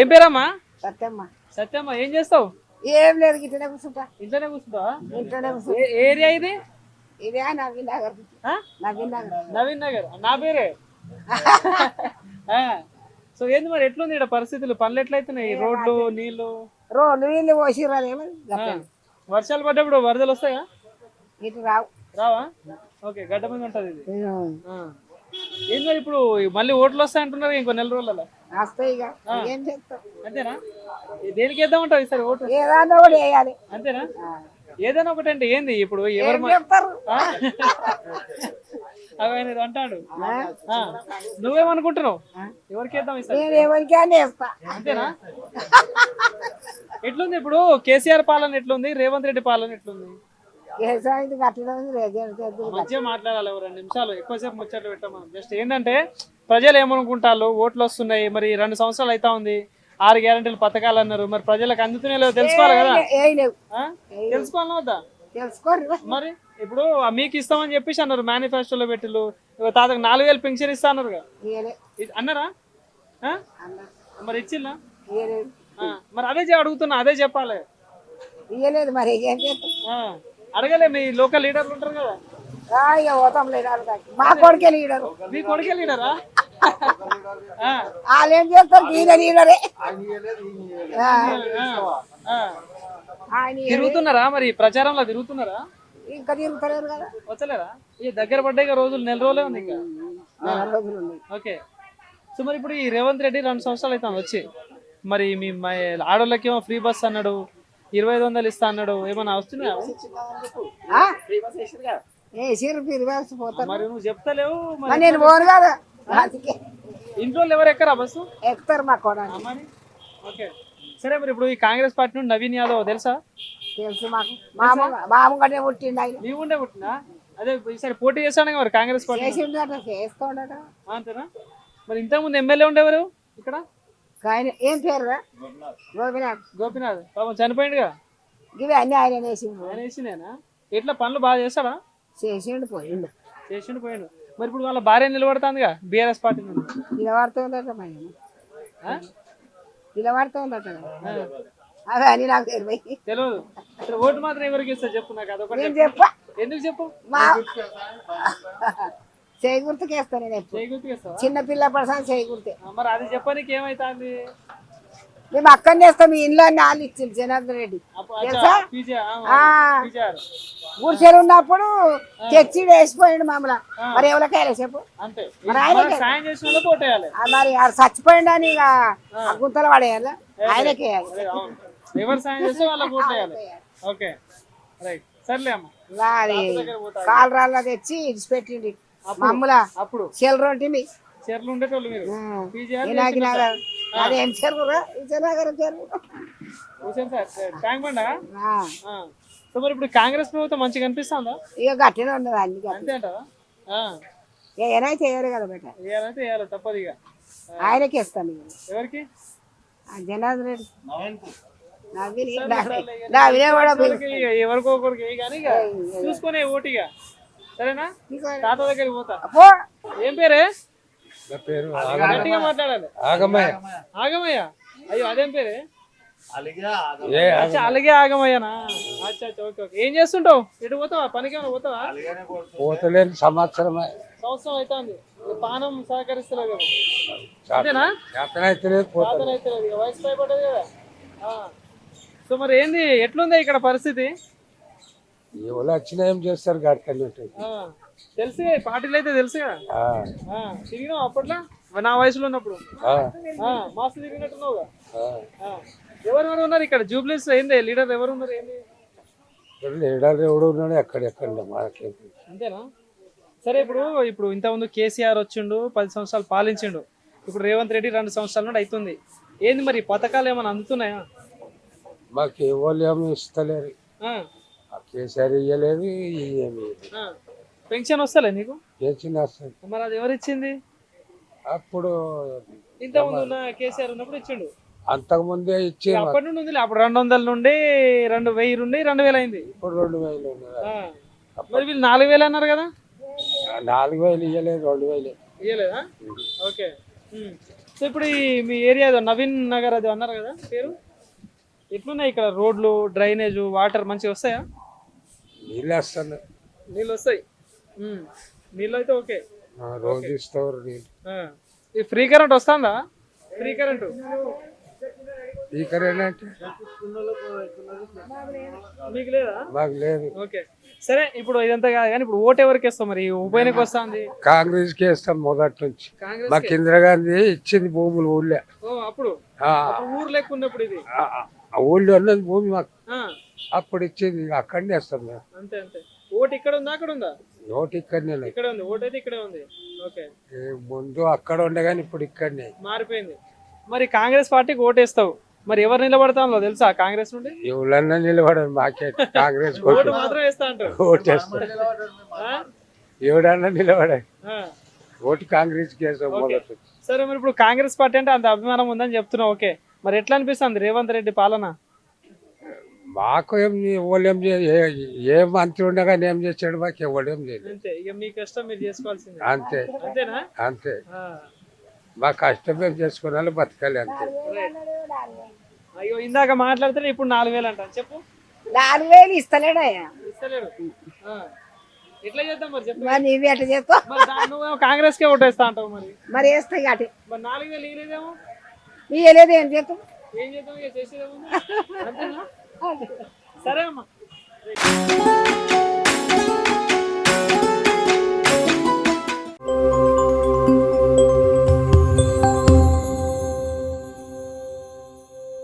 ఏం పేరమ్మా? సత్యమ్మ. సత్యమ్మ, ఏం చేస్తావు? ఏం లేదు, ఇంట్లోనే కూర్చుంటా. ఇంట్లోనే కూర్చుంటావా? ఇంట్లోనే కూర్చుంటా. ఏరియా ఇది? ఇదే నవీన్ నగర్. ఆ? నవీన్ నగర్. నవీన్ నగర్ నా పేరే. సో ఏంది మరి, ఎట్లుంది ఇక్కడ పరిస్థితులు? పనులు ఎట్లయితున్నాయి? రోడ్లు, నీళ్లు? రోడ్లు నీళ్ళు పోసిరాలేమో. వర్షాలు పడ్డప్పుడు వరదలు వస్తాయా? ఇటు రావు. రావా? ఓకే, గడ్డ మీద ఉంటది ఇది. ఏంది మరి ఇప్పుడు మళ్ళీ ఓట్లు వస్తాయి అంటున్నారు ఇంకో నెల రోజులలో? వస్తాయి. ఇక ఏం చేస్తాం? అంతేనా? దేనికి వేద్దామంటావు ఈసారి ఓటు? ఏదన్నా కూడా వేయాలి. అంతేనా? ఏదైనా ఒకటి అంటే ఏంది ఇప్పుడు? ఎవరు చెప్తారు ఆయన అంటాడు. నువ్వేమనుకుంటున్నావు? ఎవరికి వేద్దాం ఈసారి? నేను ఎవరికైనా వేస్తా. అంతేనా? ఎట్లుంది ఇప్పుడు కేసీఆర్ పాలన ఎట్లుంది, రేవంత్ రెడ్డి పాలన ఎట్లుంది? మంచిగా మాట్లాడాలి. 2 నిమిషాలు ఎక్కువసేపు ముచ్చట్లు పెట్టాము. జస్ట్ ఏంటంటే ప్రజలు ఏమనుకుంటారు, ఓట్లు వస్తున్నాయి, మరి 2 సంవత్సరాలు అవుతా ఉంది, 6 గ్యారెంటీలు పథకాలు అన్నారు, మరి ప్రజలకు అందుతున్నాయో లేదో తెలుసుకోవాలి కదా. తెలుసుకోవాలన్నా వద్దా? తెలుసుకోరు మరి. ఇప్పుడు మీకు ఇస్తామని చెప్పేసి అన్నారు మేనిఫెస్టోలో పెట్టిలు. తాతకు 4000 పెన్షన్ ఇస్తా అన్నారు అన్నారా? మరి ఇచ్చిల్లా? మరి అదే అడుగుతున్నా, అదే చెప్పాలి. ఇయ్యలేదు మరి. అడగలే? మీ లోకల్ లీడర్లు ఉంటారు కదా. పోతాం లీడర్. మా కొడుకే లీడరు. మీ కొడుకే లీడరా? వాళ్ళు ఏం చేస్తారు? ఈయన లీడరే. తిరుగుతున్నారా మరి? ప్రచారంలో తిరుగుతున్నారా? ఇంకా తిరుగుతలేరు కదా. వచ్చలేరా? ఈ దగ్గర పడ్డాయి రోజులు, నెల రోజులే ఉంది ఇంకా. ఓకే. సో మరి ఇప్పుడు ఈ రేవంత్ రెడ్డి 2 సంవత్సరాలు అవుతాను వచ్చి, మరి మీ ఆడోళ్ళకి ఏమో ఫ్రీ బస్ అన్నాడు, 2500 ఇస్తా అన్నాడు, ఏమన్నా వస్తున్నాయా? మరి నువ్వు చెప్తలేవు. నేను పోను కదా. ఇంట్లో ఎవరు ఎక్కరా బస్సు? ఎక్కుతారు మా కూడా. ఓకే, సరే. మరి ఇప్పుడు ఈ కాంగ్రెస్ పార్టీ నుండి నవీన్ యాదవ్ తెలుసా? తెలుసు మాకు. మామూలుగానే పుట్టిండు ఆయన. మీ ఉండే పుట్టినా? అదే ఈసారి పోటీ చేస్తాడు మరి కాంగ్రెస్ పార్టీ. చేస్తుండట. అంతేనా? మరి ఇంతకుముందు ఎమ్మెల్యే ఉండేవారు ఇక్కడ? ఏం పేరు? గోపినాథ్. గోపినాథ్ పాపం చనిపోయిండుగా. ఇవి అన్ని ఆయన వేసిండు. ఆయన వేసిందేనా? ఎట్లా పనులు బాగా చేస్తాడా? చేసిండు పోయిండు. పోయిండు. మరి ఇప్పుడు వాళ్ళ భార్య నిలబడుతుందిగా బీఆర్ఎస్ పార్టీ నుండి. నిలబడుతుందట నిలబడుతుందట. అదే అని నాకు తెలియదు. ఓటు మాత్రం ఎవరికి ఇస్తా చెప్పు నాకు. అదొకటి చెప్ప. ఎందుకు చెప్పు? చేయి గుర్తుకేస్తా నేను. చేయి గుర్తుకేస్తా? చిన్న పిల్ల పడసాను చేయి గుర్తే. మరి అది చెప్పడానికి ఏమైతుంది? మేము అక్కడనే వేస్తాం. మీ ఇంట్లో అన్ని వాళ్ళు ఇచ్చింది జనార్దన్ రెడ్డి తెలుసా? గుడిసెలు ఉన్నప్పుడు తెచ్చి వేసిపోయిండు మమ్మల్ని. మరి ఎవరికైనా చెప్పు. మరి ఆడు చచ్చిపోయిండు అని ఇక గుంతలు పడేయాలి. ఆయనకే కాలరాల్లో తెచ్చి ఇడిచిపెట్టిండి మమ్మల. అప్పుడు చెల్లరొంటిని అదేం చెరువురా? విజయనగరం చెరువు. మరి ఇప్పుడు కాంగ్రెస్ ప్రభుత్వం మంచిగా అనిపిస్తుందా? ఇక గట్టినే ఉండదు అన్ని. అంతే అంటావా? ఏమైనా చేయరు కదా బెట. ఏమైనా చేయాలి తప్పదు ఇక. ఆయనకి ఇస్తాను. ఎవరికి? జనార్దన్ రెడ్డి. ఎవరికో ఒకరికి కానీ చూసుకునే ఓటిగా. సరేనా? తాత దగ్గరికి పోతా. ఏం పేరే? గట్టిగా మాట్లాడాలి. ఆగమయ్య. అయ్యో అదేం పేరే? అలాగే ఆగమయ్యనా? అచ్చా, ఓకే. ఏం చేస్తుంటావు? ఎటు పోతావా? పనికి ఏమైనా పోతావా? పోతలేని సంవత్సరం అవుతుంది. పానం సహకరిస్తలేదు కదా. అంతేనా? వయసు పైపడ్డది కదా. సో మరి ఏంది, ఎట్లుంది ఇక్కడ పరిస్థితి? ఎవరు వచ్చినా ఏం చేస్తారు? గడకలు తెలుసు, పార్టీలు అయితే తెలుసుగా. తిరిగినావు అప్పట్లో నా వయసులో ఉన్నప్పుడు? మాస్టర్ తిరిగినట్టున్నావుగా. ఎవరు ఉన్నారు ఇక్కడ జూబ్లీస్? ఏంది లీడర్ ఎవరు ఉన్నారు? ఏంది లీడర్ ఎవడు ఉన్నాడు? ఎక్కడెక్కడ మాకేంటి. అంతేనా? సరే. ఇప్పుడు ఇంతకుముందు కేసీఆర్ వచ్చిండు, 10 సంవత్సరాలు పాలించిండు. ఇప్పుడు రేవంత్ రెడ్డి 2 సంవత్సరాల నుండి అవుతుంది. ఏంది మరి పథకాలు ఏమైనా అందుతున్నాయా? మాకు ఎవరు ఏమి ఇస్తలేరు. కేసీఆర్ ఇయ్యలేదు, ఏమి పెన్షన్ వస్తలే నీకు? పెన్షన్ వస్తుంది. మరి అది ఎవరు ఇచ్చింది? అప్పుడు ఇంతకుముందు కేసీఆర్ ఉన్నప్పుడు ఇచ్చిండు. అంతకు ముందే ఇచ్చి అప్పటి నుండి ఉంది. అప్పుడు 200 నుండి 2000 నుండి 2000 అయింది. ఇప్పుడు 2000. మరి వీళ్ళు 4000 అన్నారు కదా. 4000 ఇయ్యలేదు, 2000 ఇయ్యలేదా? ఓకే. సో ఇప్పుడు ఈ మీ ఏరియా ఏదో నవీన్ నగర్ అది అన్నారు కదా పేరు, ఎట్లున్నాయి ఇక్కడ రోడ్లు, డ్రైనేజ్, వాటర్ మంచిగా వస్తాయా? నీళ్ళు వస్తున్నాయి. నీళ్ళు వస్తాయి. నీళ్ళు అయితే ఓకే. రోజు ఇస్తారు నీళ్ళు. ఈ ఫ్రీ కరెంట్ వస్తుందా? ఫ్రీ కరెంటు ఈ కరెంట్ అంటే మీకు లేదా? మాకు లేదు. ఓకే సరే, ఇప్పుడు ఇదంతా కాదు కానీ ఇప్పుడు ఓటు ఎవరికి వేస్తాం మరి? ఉప ఎన్నిక వస్తుంది. కాంగ్రెస్ కి వేస్తాం మొదటి నుంచి. కాంగ్రెస్ మాకు ఇందిరాగాంధీ ఇచ్చింది భూములు ఊళ్ళో. అప్పుడు ఆ, ఊరు లెక్క ఉన్నప్పుడు ఇది ఆ ఊళ్ళో ఉన్నది భూమి మాకు ఆ, అప్పుడు ఇచ్చింది. అక్కడనే వేస్తాం మేము. అంతే అంతే. ఓటు ఇక్కడ ఉందా అక్కడ ఉందా? నోటి ఇక్కడనే లేదు. ఇక్కడ ఉంది, ఓటు అయితే ఇక్కడే ఉంది. ఓకే ముందు అక్కడ ఉండే కానీ ఇప్పుడు ఇక్కడనే మారిపోయింది. మరి కాంగ్రెస్ పార్టీకి ఓటేస్తావు, మరి ఎవరు నిలబడతాలో తెలుసా కాంగ్రెస్ నుండి? ఎవరన్నా నిలబడదు మాకే. కాంగ్రెస్ ఓటు మాత్రం వేస్తా అంటారు. ఓటేస్తాం. ఎవడన్నా నిలబడాలి. ఆ, ఓటు కాంగ్రెస్ కి వేస్తాం మొదటి నుంచి. సరే మరి ఇప్పుడు కాంగ్రెస్ పార్టీ అంటే అంత అభిమానం ఉందని చెప్తున్నావు. ఓకే మరి ఎట్లా అనిపిస్తుంది రేవంత్ రెడ్డి పాలన? మాకు ఏ మంత్రి ఉండగా ఏం చేసాడు మాకు ఎవడేం చేయలేదు. అంతే, ఇక మీ కష్టం మీరు చేసుకోవాల్సిందే. అంతే అంతేనా? అంతే. ఆ, మా కష్టం మేము చేసుకున్నాను, బతకాలి అంతే. అయ్యో ఇందాక మాట్లాడితే ఇప్పుడు 4,000 అంట. చెప్పు. 4,000 ఇస్తలేడయ్యా. ఇస్తలేడు. ఆ, ఎట్లా చేద్దాం మరి చెప్పు. మరి నువ్వు ఎట్లా చేస్తావు? మరి నువ్వు కాంగ్రెస్ కే ఓటేస్తా అంటావు మరి. మరి వేస్తాయి అటు మరి 4,000 ఇవ్వలేదేమో. ఇవ్వలేదు, ఏం చేస్తావు? ఏం చేద్దాం, ఇక చేసేదేమో. అంతేనా? సరే అమ్మా.